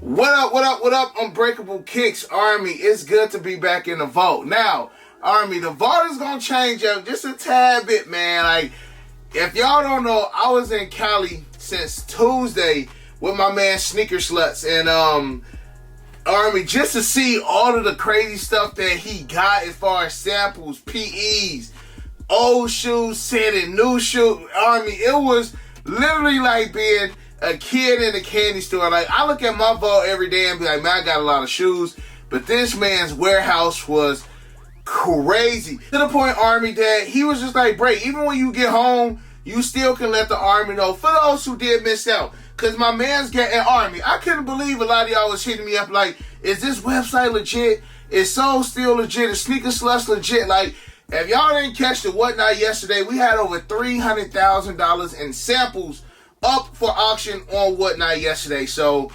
What up, what up, what up, Unbreakable Kicks Army? It's good to be back in the vault. Now, Army, the vault is going to change up just a tad bit, man. Like, if y'all don't know, I was in Cali since Tuesday with my man Sneaker Sluts. And, Army, just to see all of the crazy stuff that he got as far as samples, PEs, old shoes, sending new shoes. Army, it was literally like being a kid in a candy store. Like, I look at my vault every day and be like, man, I got a lot of shoes. But this man's warehouse was crazy. To the point, Army, that he was just like, Bray, even when you get home, you still can let the Army know. For those who did miss out. Because my man's getting Army. I couldn't believe a lot of y'all was hitting me up like, is this website legit? Is Solesteal legit? Is Sneaker Sluts legit? Like, if y'all didn't catch the whatnot yesterday, we had over $300,000 in samples up for auction on whatnot yesterday. So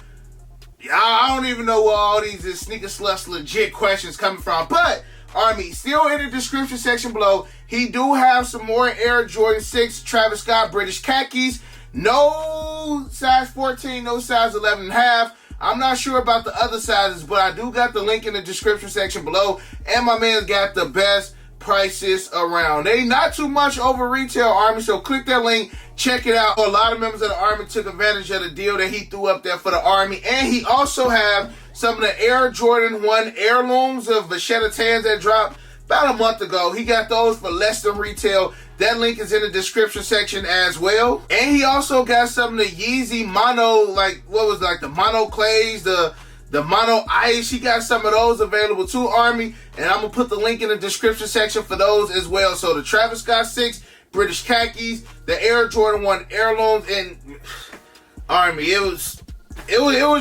I don't even know where all these Sneaker Sluts legit questions coming from. But Army, still in the description section below, he do have some more Air Jordan 6 Travis Scott British khakis. No size 14, no size 11.5. I'm not sure about the other sizes, but I do got the link in the description section below. And my man's got the best prices around. They not too much over retail, Army, so click that link, check it out. A lot of members of the Army took advantage of the deal that he threw up there for the Army. And he also have some of the Air Jordan 1 Heirlooms of Vachetta Tans that dropped about a month ago. He got those for less than retail. That link is in the description section as well. And he also got some of the Yeezy Mono, like, what was like the Mono Clays, the Mono Ice. He got some of those available too, Army. And I'm going to put the link in the description section for those as well. So the Travis Scott 6 British khakis, the Air Jordan 1 Heirlooms, and Army, it was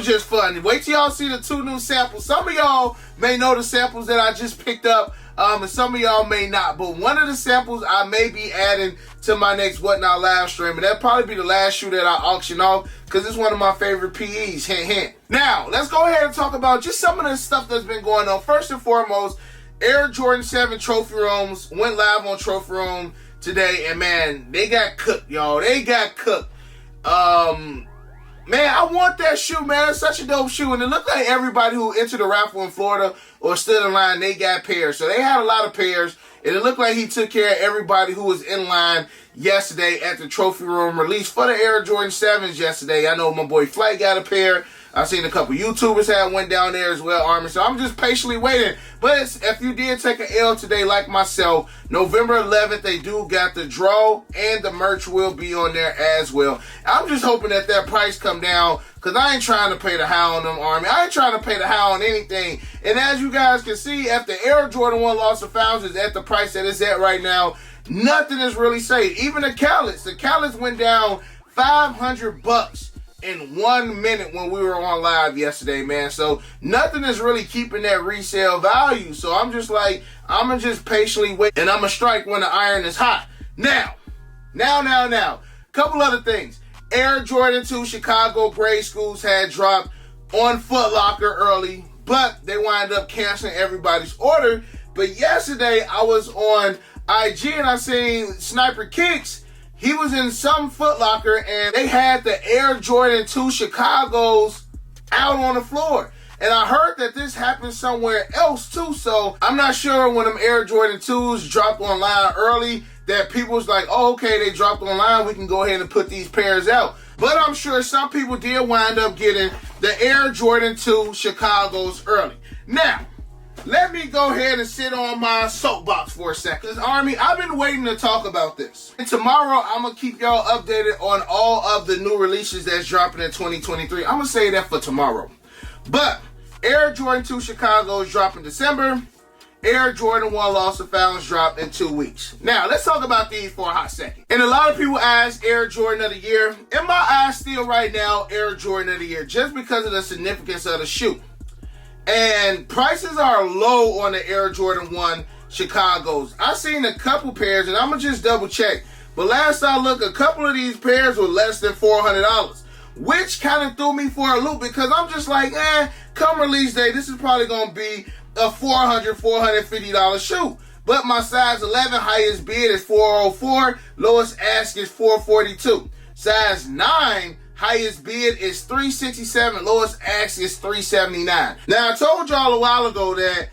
just fun. Wait till y'all see the 2 new samples. Some of y'all may know the samples that I just picked up, and some of y'all may not. But one of the samples I may be adding to my next Whatnot live stream, and that'll probably be the last shoe that I auction off, because it's one of my favorite PEs, hint, hint. Now, let's go ahead and talk about just some of the stuff that's been going on. First and foremost, Air Jordan 7 Trophy Rooms went live on Trophy Room today, and man, they got cooked, y'all. They got cooked. Man, I want that shoe, man. It's such a dope shoe. And it looked like everybody who entered the raffle in Florida or stood in line, they got pairs. So they had a lot of pairs. And it looked like he took care of everybody who was in line yesterday at the Trophy Room release for the Air Jordan 7s yesterday. I know my boy Flight got a pair. I've seen a couple YouTubers that went down there as well, Army. So I'm just patiently waiting. But if you did take an L today like myself, November 11th, they do got the draw and the merch will be on there as well. I'm just hoping that price come down, because I ain't trying to pay the high on them, Army. I ain't trying to pay the high on anything. And as you guys can see, if the Air Jordan 1 Lost and Founds is at the price that it's at right now, nothing is really safe. Even the Callets went down $500 in 1 minute when we were on live yesterday, man. So nothing is really keeping that resale value. So I'm just like, I'm going to just patiently wait, and I'm going to strike when the iron is hot. Now. Couple other things. Air Jordan 2 Chicago Grade Schools had dropped on Foot Locker early, but they wind up canceling everybody's order. But yesterday I was on IG and I seen Sniper Kicks. He was in some Foot Locker and they had the Air Jordan 2 Chicagos out on the floor. And I heard that this happened somewhere else too. So I'm not sure when them Air Jordan 2s dropped online early that people was like, oh, okay, they dropped online, we can go ahead and put these pairs out. But I'm sure some people did wind up getting the Air Jordan 2 Chicagos early. Now, let me go ahead and sit on my soapbox for a second. Army, I've been waiting to talk about this. And tomorrow, I'm going to keep y'all updated on all of the new releases that's dropping in 2023. I'm going to say that for tomorrow. But Air Jordan 2 Chicago is dropping December. Air Jordan 1 Lost and Founds drop in 2 weeks. Now, let's talk about these for a hot second. And a lot of people ask Air Jordan of the Year. In my eyes, still right now, Air Jordan of the Year, just because of the significance of the shoe. And prices are low on the Air Jordan 1 Chicagos. I've seen a couple pairs, and I'm going to just double check. But last I looked, a couple of these pairs were less than $400. Which kind of threw me for a loop, because I'm just like, come release day, this is probably going to be a $450 shoe. But my size 11 highest bid is $404, lowest ask is $442. Size 9 Highest bid is $367. Lowest ask is $379. Now, I told y'all a while ago that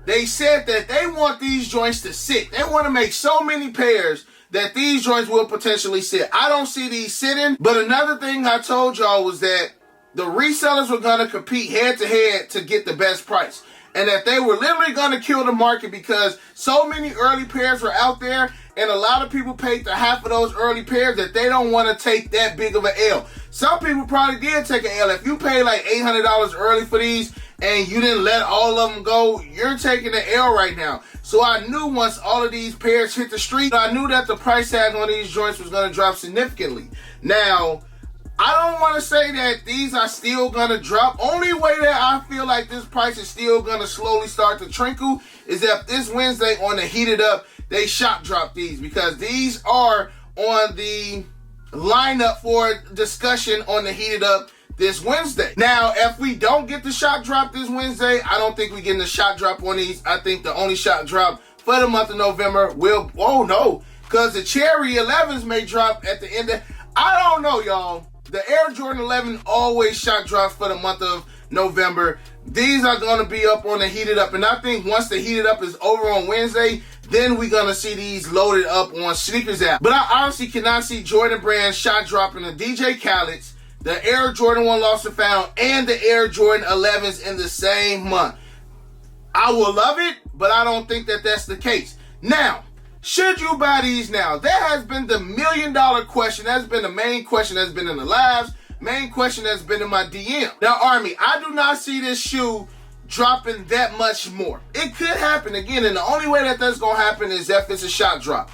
they said that they want these joints to sit. They want to make so many pairs that these joints will potentially sit. I don't see these sitting. But another thing I told y'all was that the resellers were going to compete head to head to get the best price. And that they were literally going to kill the market because so many early pairs were out there and a lot of people paid the half of those early pairs that they don't want to take that big of an L. Some people probably did take an L. If you paid like $800 early for these and you didn't let all of them go, you're taking an L right now. So I knew once all of these pairs hit the street, I knew that the price tag on these joints was going to drop significantly. Now, I don't want to say that these are still going to drop. Only way that I feel like this price is still going to slowly start to trickle is if this Wednesday on the Heated Up, they shop drop these, because these are on the lineup for discussion on the Heated Up this Wednesday. Now, if we don't get the shot drop this Wednesday, I don't think we're getting the shot drop on these. I think the only shot drop for the month of November will, oh no, because the Cherry 11s may drop at the end of, I don't know, y'all. The Air Jordan 11 always shot drops for the month of November. These are going to be up on the Heated Up. And I think once the Heated Up is over on Wednesday, then we're going to see these loaded up on Sneakers app. But I honestly cannot see Jordan Brand shot dropping the DJ Khaled's, the Air Jordan 1 Lost and Found, and the Air Jordan 11s in the same month. I will love it, but I don't think that that's the case. Now, should you buy these now? That has been the $1 million question. That's been the main question that's been in the lives. Main question that's been in my DM. Now, Army, I do not see this shoe dropping that much more. It could happen again, and the only way that that's going to happen is if it's a shot drop.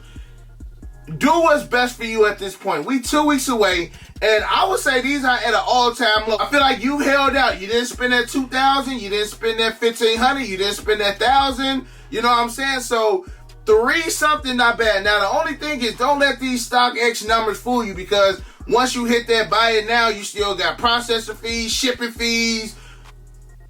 Do what's best for you at this point. We 2 weeks away, and I would say these are at an all-time low. I feel like you held out. You didn't spend that $2,000. You didn't spend that $1,500. You didn't spend that $1,000. You know what I'm saying? So 3 something not bad. Now, the only thing is don't let these StockX numbers fool you, because once you hit that buy it now, you still got processor fees, shipping fees,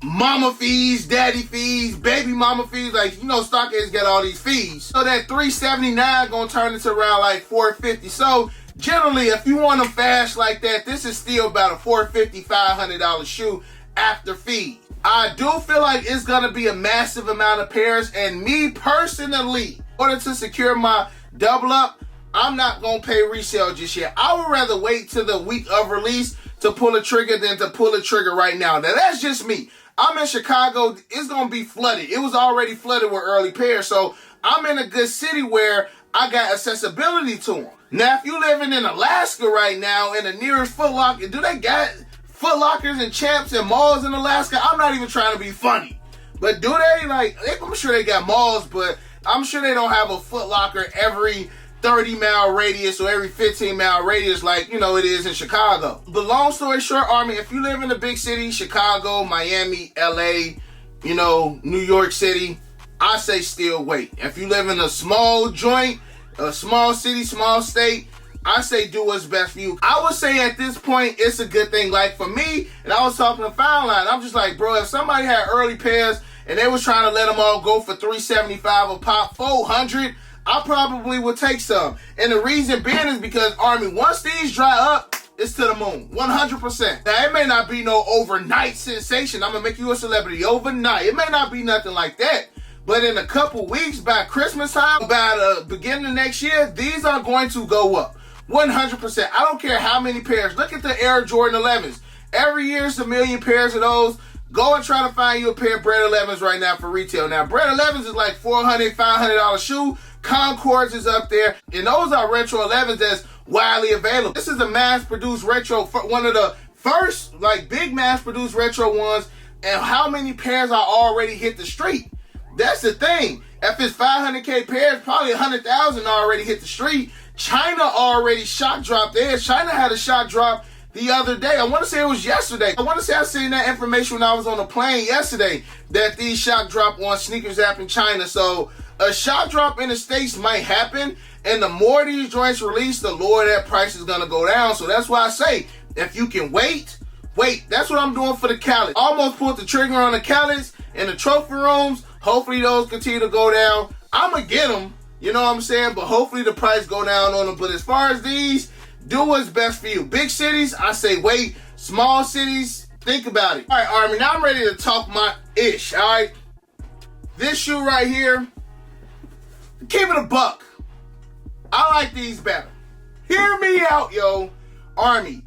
mama fees, daddy fees, baby mama fees. Like, you know, StockX got all these fees. So that $379 gonna turn into around like $450. So generally, if you want them fast like that, this is still about a $450, $500 shoe after fee. I do feel like it's gonna be a massive amount of pairs, and me personally, in order to secure my double up, I'm not gonna pay resale just yet. I would rather wait till the week of release to pull a trigger than to pull a trigger right now. Now, that's just me. I'm in Chicago. It's going to be flooded. It was already flooded with early pairs. So I'm in a good city where I got accessibility to them. Now, if you living in Alaska right now, in the nearest Foot Locker, do they got Foot Lockers and Champs and malls in Alaska? I'm not even trying to be funny. But do they? Like, I'm sure they got malls, but I'm sure they don't have a Foot Locker every 30-mile radius or every 15-mile radius like, you know, it is in Chicago. But long story short, Army, if you live in a big city, Chicago, Miami, LA, you know, New York City, I say still wait. If you live in a small joint, a small city, small state, I say do what's best for you. I would say at this point, it's a good thing. Like for me, and I was talking to Found Line, I'm just like, bro, if somebody had early pairs and they was trying to let them all go for $375 a pop, $400, I probably would take some. And the reason being is because, Army, once these dry up, it's to the moon. 100%. Now, it may not be no overnight sensation. I'm going to make you a celebrity overnight. It may not be nothing like that. But in a couple weeks, by Christmas time, by the beginning of next year, these are going to go up. 100%. I don't care how many pairs. Look at the Air Jordan 11s. Every year, it's a million pairs of those. Go and try to find you a pair of Bread 11s right now for retail. Now, Bread 11s is like $400, $500 shoe. Concords is up there, and those are retro 11s that's widely available. This is a mass-produced retro, one of the first like big mass-produced retro ones, and how many pairs are already hit the street? That's the thing. If it's 500K pairs, probably 100,000 already hit the street. China already shot dropped theirs. China had a shot drop the other day. I want to say it was yesterday. I want to say I seen that information when I was on a plane yesterday, that these shot drop on Sneakers app in China. So a shot drop in the States might happen, and the more these joints release, the lower that price is going to go down. So that's why I say, if you can wait. That's what I'm doing for the Khaled. Almost pulled the trigger on the Khaleds in the trophy rooms. Hopefully those continue to go down. I'm going to get them, you know what I'm saying? But hopefully the price go down on them. But as far as these Do what's best for you. Big cities, I say wait. Small cities, think about it. All right, Army, now I'm ready to talk my ish, all right? This shoe right here, keep it a buck. I like these better. Hear me out, yo. Army,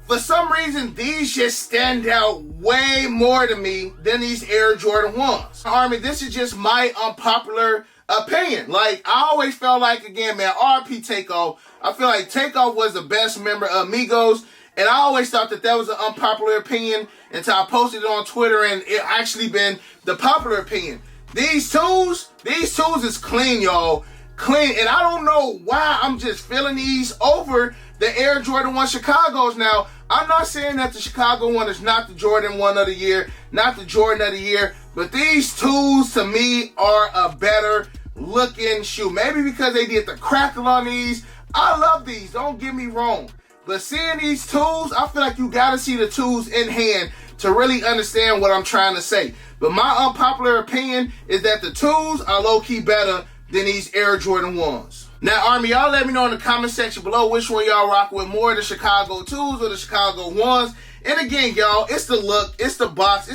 for some reason, these just stand out way more to me than these Air Jordan 1s. Army, this is just my unpopular opinion. Like, I always felt like, again, man, RP Takeoff, I feel like Takeoff was the best member of Migos, and I always thought that was an unpopular opinion until I posted it on Twitter, and it actually been the popular opinion. These tools is clean, y'all. Clean, and I don't know why I'm just feeling these over the Air Jordan 1 Chicago's. Now, I'm not saying that the Chicago one is not the Jordan 1 of the year, not the Jordan of the year, but these tools to me are a better looking shoe. Maybe because they did the crackle on these. I love these, don't get me wrong. But seeing these tools, I feel like you gotta see the tools in hand to really understand what I'm trying to say. But my unpopular opinion is that the tools are low-key better than these Air Jordan 1s. Now, Army, y'all let me know in the comment section below which one y'all rock with more, the Chicago 2s or the Chicago 1s. And again, y'all, it's the look, it's the box,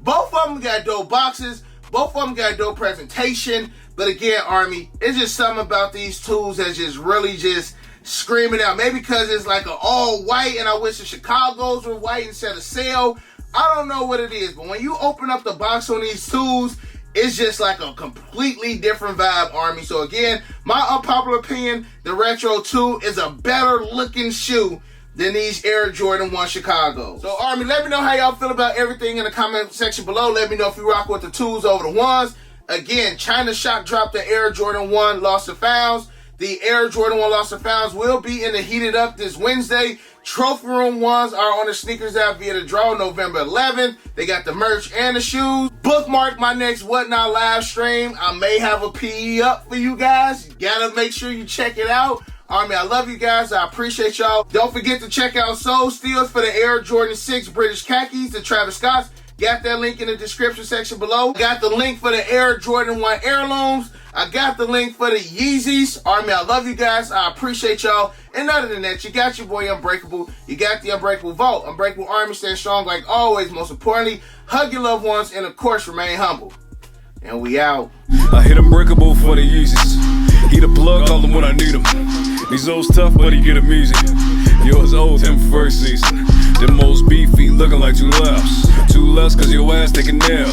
both of them got dope boxes, both of them got dope presentation. But again, Army, it's just something about these tools that's just really just screaming out. Maybe because it's like an all white and I wish the Chicago's were white instead of sail. I don't know what it is, but when you open up the box on these tools, it's just like a completely different vibe, Army. So again, my unpopular opinion, the Retro 2 is a better looking shoe than these Air Jordan 1 Chicago. So Army, let me know how y'all feel about everything in the comment section below. Let me know if you rock with the 2s over the 1s. Again, China Shop dropped the Air Jordan 1 Lost and Founds. The Air Jordan 1 Lost and Founds will be in the Heated Up this Wednesday. Trophy Room 1s are on the Sneakers app via the draw November 11th. They got the merch and the shoes. Bookmark my next Whatnot live stream. I may have a PE up for you guys. You gotta make sure you check it out. Army, I love you guys. I appreciate y'all. Don't forget to check out Solesteals for the Air Jordan 6 British Khakis, the Travis Scotts. Got that link in the description section below. Got the link for the Air Jordan 1 Heirlooms. I got the link for the Yeezys. Army, I love you guys. I appreciate y'all. And other than that, you got your boy Unbreakable. You got the Unbreakable Vault. Unbreakable Army, stay strong like always. Most importantly, hug your loved ones and, of course, remain humble. And we out. I hit Unbreakable for the Yeezys. He the plug, call him when I need him. These old's tough, but he get him easy. Yours old, him first season. Them most beefy, looking like 2 lefts. 2 less, cause your ass taking nail.